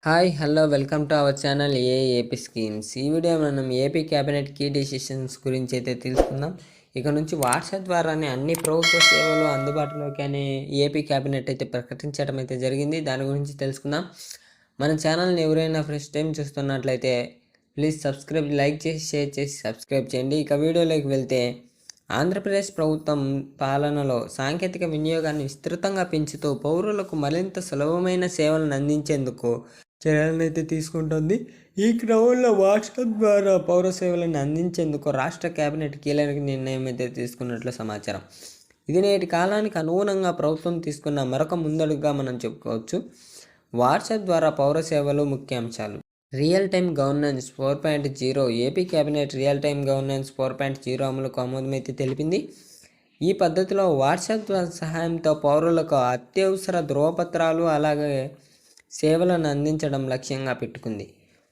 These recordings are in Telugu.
Hi hello welcome to our channel AP schemes. ఈ వీడియో మనం ఏపీ క్యాబినెట్ కీ డెసిషన్స్ గురించి అయితే తెలుసుకుందాం. ఇక నుంచి వాట్సాప్ ద్వారానే అన్ని ప్రభుత్వ సేవలు అందుబాటులోకి అని ఏపీ క్యాబినెట్ అయితే ప్రకటించడం అయితే జరిగింది. దాని గురించి తెలుసుకుందాం. మన ఛానల్ని ఎవరైనా ఫస్ట్ టైం చూస్తున్నట్లయితే ప్లీజ్ సబ్స్క్రైబ్, లైక్ చేసి షేర్ చేసి సబ్స్క్రైబ్ చేయండి. ఇక వీడియోలోకి వెళ్తే ఆంధ్రప్రదేశ్ ప్రభుత్వం పాలనలో సాంకేతిక వినియోగాన్ని విస్తృతంగా పెంచుతూ పౌరులకు మరింత సులభమైన సేవలను అందించేందుకు చర్యలను అయితే తీసుకుంటుంది. ఈ క్రమంలో వాట్సాప్ ద్వారా పౌర సేవలను అందించేందుకు రాష్ట్ర కేబినెట్ కీలక నిర్ణయం అయితే తీసుకున్నట్లు సమాచారం. ఇది నేటి కాలానికి అనుగుణంగా ప్రభుత్వం తీసుకున్న మరొక ముందడుగుగా మనం చెప్పుకోవచ్చు. వాట్సాప్ ద్వారా పౌర సేవలు ముఖ్యాంశాలు. Real time governance 4.0. AP cabinet real time governance 4.0 అమలుకు ఆమోదమైతే తెలిపింది. ఈ పద్ధతిలో వాట్సాప్ సహాయంతో పౌరులకు అత్యవసర ధృవపత్రాలు అలాగే సేవలను అందించడం లక్ష్యంగా పెట్టుకుంది.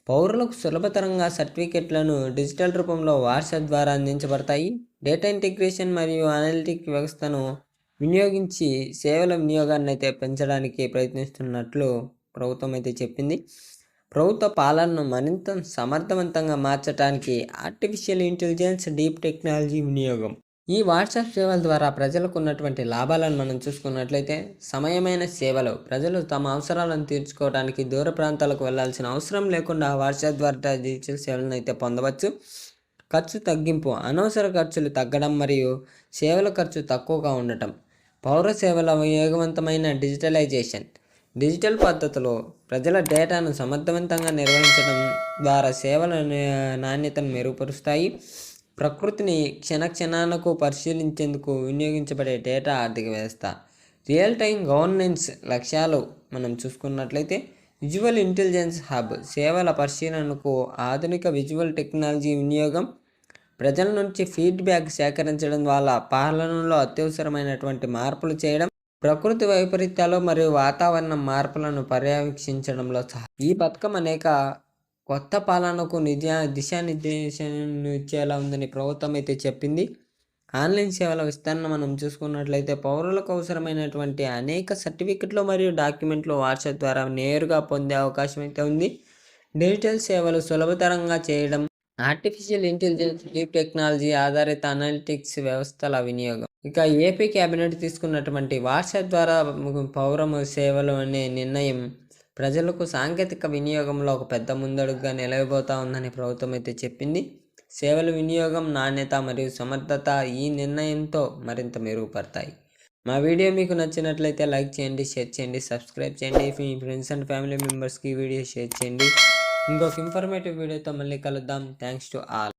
పౌరులకు సులభతరంగా సర్టిఫికెట్లను డిజిటల్ రూపంలో వాట్సాప్ ద్వారా అందించబడతాయి. డేటా ఇంటిగ్రేషన్ మరియు అనలిటిక్ వ్యవస్థను వినియోగించి సేవల వినియోగాన్ని అయితే పెంచడానికి ప్రయత్నిస్తున్నట్లు ప్రభుత్వం అయితే చెప్పింది. ప్రభుత్వ పాలనను మరింత సమర్థవంతంగా మార్చడానికి ఆర్టిఫిషియల్ ఇంటెలిజెన్స్, డీప్ టెక్నాలజీ వినియోగం. ఈ వాట్సాప్ సేవల ద్వారా ప్రజలకు ఉన్నటువంటి లాభాలను మనం చూసుకున్నట్లయితే సమయమైన సేవలు. ప్రజలు తమ అవసరాలను తీర్చుకోవడానికి దూర ప్రాంతాలకు వెళ్లాల్సిన అవసరం లేకుండా వాట్సాప్ ద్వారా డిజిటల్ సేవలను అయితే పొందవచ్చు. ఖర్చు తగ్గింపు. అనవసర ఖర్చులు తగ్గడం మరియు సేవల ఖర్చు తక్కువగా ఉండటం. పౌర సేవల వేగవంతమైన డిజిటలైజేషన్. డిజిటల్ పద్ధతిలో ప్రజల డేటాను సమర్థవంతంగా నిర్వహించడం ద్వారా సేవల నాణ్యతను మెరుగుపరుస్తాయి. ప్రకృతిని క్షణాలకు పరిశీలించేందుకు వినియోగించబడే డేటా ఆర్థిక వ్యవస్థ. రియల్ టైం గవర్నెన్స్ లక్ష్యాలు మనం చూసుకున్నట్లయితే విజువల్ ఇంటెలిజెన్స్ హబ్. సేవల పరిశీలనకు ఆధునిక విజువల్ టెక్నాలజీ వినియోగం. ప్రజల నుంచి ఫీడ్బ్యాక్ సేకరించడం వల్ల పాలనలో అత్యవసరమైనటువంటి మార్పులు చేయడం. ప్రకృతి వైపరీత్యాలు మరియు వాతావరణ మార్పులను పర్యవేక్షించడంలో ఈ పథకం అనేక కొత్త పాలనకు దిశానిర్దేశాన్ని ఇచ్చేలా ఉందని ప్రభుత్వం అయితే చెప్పింది. ఆన్లైన్ సేవల విస్తరణ మనం చూసుకున్నట్లయితే పౌరులకు అవసరమైనటువంటి అనేక సర్టిఫికెట్లు మరియు డాక్యుమెంట్లు వాట్సాప్ ద్వారా నేరుగా పొందే అవకాశం అయితే ఉంది. డిజిటల్ సేవలు సులభతరంగా చేయడం. ఆర్టిఫిషియల్ ఇంటెలిజెన్స్, డీప్ టెక్నాలజీ ఆధారిత అనలిటిక్స్ వ్యవస్థల వినియోగం. ఇక ఏపీ క్యాబినెట్ తీసుకున్నటువంటి వాట్సాప్ ద్వారా పౌర సేవలు అనే నిర్ణయం ప్రజలకు సాంకేతిక వినియోగంలో ఒక పెద్ద ముందడుగుగా నిలవబోతా ఉందని ప్రభుత్వం అయితే చెప్పింది. సేవల వినియోగం, నాణ్యత మరియు సమర్థత ఈ నిర్ణయంతో మరింత మెరుగుపడతాయి. మా వీడియో మీకు నచ్చినట్లయితే లైక్ చేయండి, షేర్ చేయండి, సబ్స్క్రైబ్ చేయండి. మీ ఫ్రెండ్స్ అండ్ ఫ్యామిలీ మెంబర్స్కి వీడియో షేర్ చేయండి. ఇంకొక ఇన్ఫర్మేటివ్ వీడియోతో మళ్ళీ కలుద్దాం. Thanks to all.